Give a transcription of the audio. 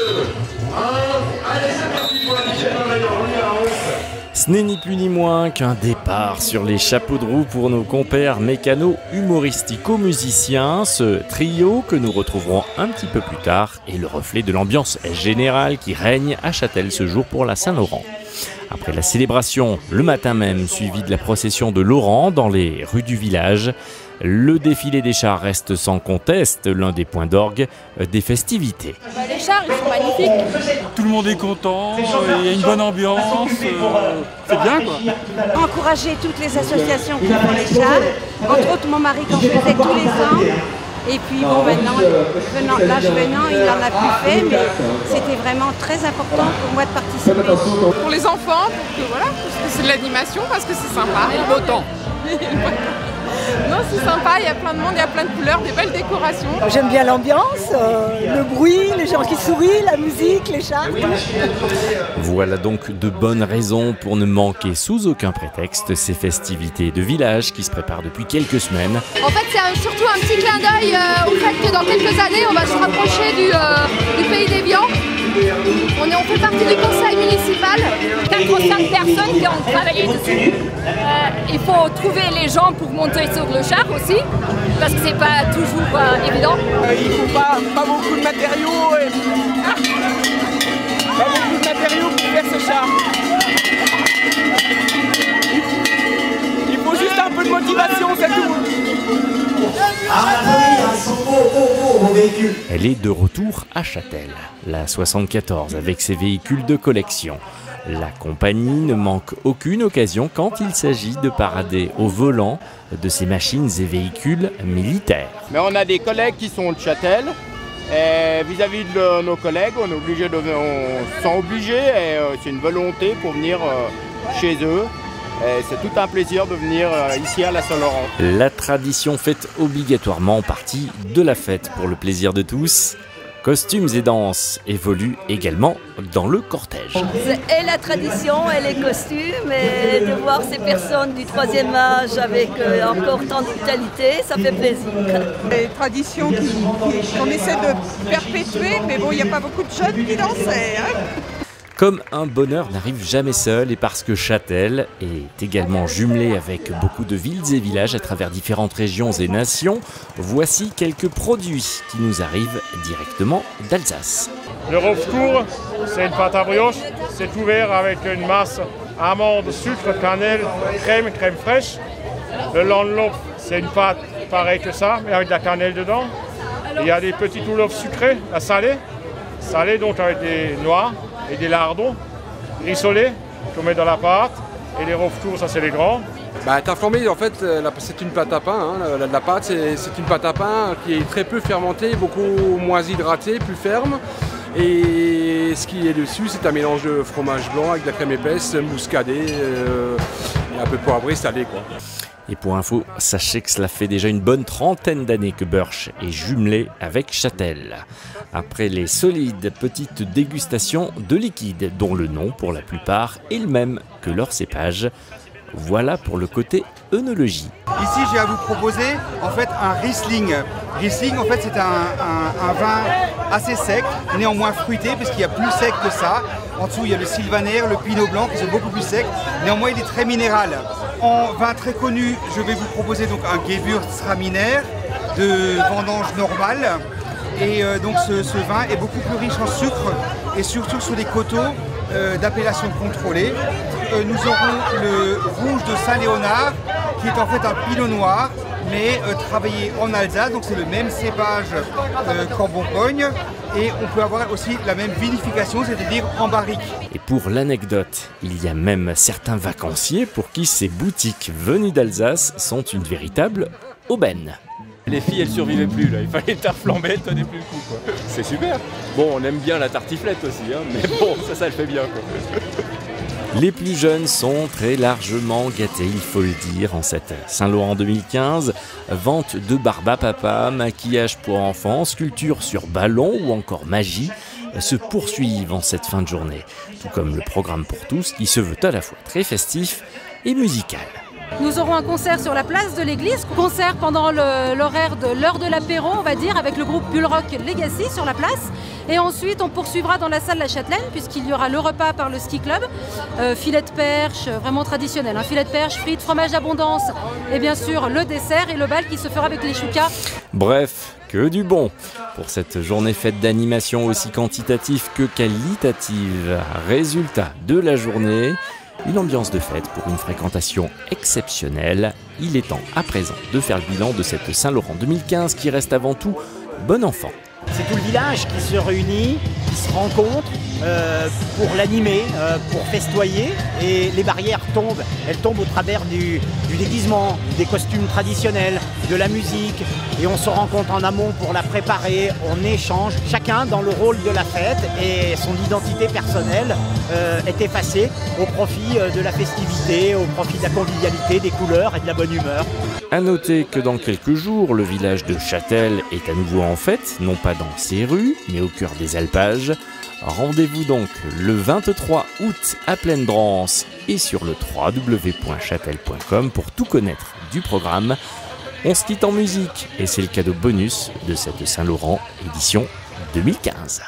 Allez, c'est parti pour la mission travailleur, on y avance. Ce n'est ni plus ni moins qu'un départ sur les chapeaux de roue pour nos compères mécanos humoristico-musiciens. Ce trio que nous retrouverons un petit peu plus tard est le reflet de l'ambiance générale qui règne à Châtel ce jour pour la Saint-Laurent. Après la célébration, le matin même, suivi de la procession de Laurent dans les rues du village, le défilé des chars reste sans conteste l'un des points d'orgue des festivités. Les chars, ils sont magnifiques. Tout le monde est content, il y a une bonne ambiance, c'est bien quoi. Encourager toutes les associations qui font les chars, entre autres mon mari qui en faisait tous les ans. Et puis bon, maintenant, l'âge venant, il n'en a plus fait, mais c'était vraiment très important pour moi de participer. Pour les enfants, voilà, parce que c'est de l'animation, parce que c'est sympa. Et le beau temps. Non, c'est sympa, il y a plein de monde, il y a plein de couleurs, des belles décorations. J'aime bien l'ambiance, le bruit, les gens qui sourient, la musique, les chars. Voilà donc de bonnes raisons pour ne manquer sous aucun prétexte ces festivités de village qui se préparent depuis quelques semaines. En fait, c'est surtout un petit clin d'œil au fait que dans quelques années, on va se rapprocher du pays d'Évian. On fait partie du conseil municipal. 4 ou 5 personnes qui ont travaillé dessus. Il faut trouver les gens pour monter sur le char aussi, parce que c'est pas toujours évident. Il faut pas beaucoup de matériaux, pas beaucoup de matériaux pour faire ce char. Il faut juste un peu de motivation, c'est tout. Elle est de retour à Châtel, la 74 avec ses véhicules de collection. La compagnie ne manque aucune occasion quand il s'agit de parader au volant de ces machines et véhicules militaires. Mais on a des collègues qui sont de Châtel. Vis-à-vis de nos collègues, on sont obligés, et c'est une volonté pour venir chez eux. C'est tout un plaisir de venir ici à la Saint-Laurent. La tradition fait obligatoirement partie de la fête pour le plaisir de tous. Costumes et danses évoluent également dans le cortège. Et la tradition et les costumes, et de voir ces personnes du 3e âge avec encore tant de vitalité, ça fait plaisir. Des traditions qu'on essaie de perpétuer, mais bon, il n'y a pas beaucoup de jeunes qui dansaient. Comme un bonheur n'arrive jamais seul et parce que Châtel est également jumelé avec beaucoup de villes et villages à travers différentes régions et nations, voici quelques produits qui nous arrivent directement d'Alsace. Le Rofcourt, c'est une pâte à brioche, c'est ouvert avec une masse amande, sucre, cannelle, crème fraîche. Le Landlof, c'est une pâte pareille que ça, mais avec de la cannelle dedans. Et il y a des petits touloufs sucrés, à salés donc avec des noix et des lardons rissolés qu'on met dans la pâte. Et les Rofcourt, ça c'est les grands. Ta flambée, en fait, c'est une pâte à pain. La pâte, c'est une pâte à pain qui est très peu fermentée, beaucoup moins hydratée, plus ferme. Et ce qui est dessus, c'est un mélange de fromage blanc avec de la crème épaisse, muscadée, et un peu poivré, salé, quoi. Et pour info, sachez que cela fait déjà une bonne trentaine d'années que Burch est jumelé avec Châtel. Après les solides petites dégustations de liquides, dont le nom pour la plupart est le même que leur cépage, voilà pour le côté œnologie. Ici, j'ai à vous proposer en fait un Riesling. Riesling, en fait, c'est un vin assez sec, néanmoins fruité, parce qu'il y a plus sec que ça. En dessous, il y a le Sylvaner, le Pinot Blanc, qui sont beaucoup plus secs. Néanmoins, il est très minéral. En vin très connu, je vais vous proposer donc un Gewürztraminer de vendange normale. Et donc ce vin est beaucoup plus riche en sucre et surtout sur les coteaux d'appellation contrôlée. Nous aurons le rouge de Saint-Léonard qui est en fait un pinot noir mais travaillé en Alsace, donc c'est le même cépage qu'en Bourgogne et on peut avoir aussi la même vinification, c'est-à-dire en barrique. Et pour l'anecdote, il y a même certains vacanciers pour qui ces boutiques venues d'Alsace sont une véritable aubaine. Les filles, elles survivaient plus, là. Il fallait une tarte flambée, elles tenaient plus le coup, quoi. C'est super. Bon, on aime bien la tartiflette aussi, hein, mais bon, ça le fait bien, quoi. Les plus jeunes sont très largement gâtés, il faut le dire, en cette Saint-Laurent 2015. Vente de barbe à papa, maquillage pour enfants, sculpture sur ballon ou encore magie se poursuivent en cette fin de journée. Tout comme le programme pour tous qui se veut à la fois très festif et musical. Nous aurons un concert sur la place de l'église, concert pendant l'horaire de l'heure de l'apéro, on va dire, avec le groupe Bullrock Legacy sur la place. Et ensuite, on poursuivra dans la salle La Châtelaine, puisqu'il y aura le repas par le ski club, filet de perche, vraiment traditionnel, hein, filet de perche, frites, fromage d'abondance, et bien sûr le dessert et le bal qui se fera avec les choukas. Bref, que du bon pour cette journée faite d'animation aussi quantitative que qualitative. Résultat de la journée, une ambiance de fête pour une fréquentation exceptionnelle. Il est temps à présent de faire le bilan de cette Saint-Laurent 2015 qui reste avant tout bon enfant. C'est tout le village qui se réunit, qui se rencontre pour l'animer, pour festoyer. Et les barrières tombent. Elles tombent au travers du déguisement, des costumes traditionnels, de la musique. Et on se rencontre en amont pour la préparer. On échange, chacun dans le rôle de la fête. Et son identité personnelle est effacée au profit de la festivité, au profit de la convivialité, des couleurs et de la bonne humeur. A noter que dans quelques jours, le village de Châtel est à nouveau en fête, non pas dans ses rues, mais au cœur des alpages. Rendez-vous donc le 23 août à Plaine-Drance et sur le www.chatel.com pour tout connaître du programme. On se quitte en musique et c'est le cadeau bonus de cette Saint-Laurent édition 2015.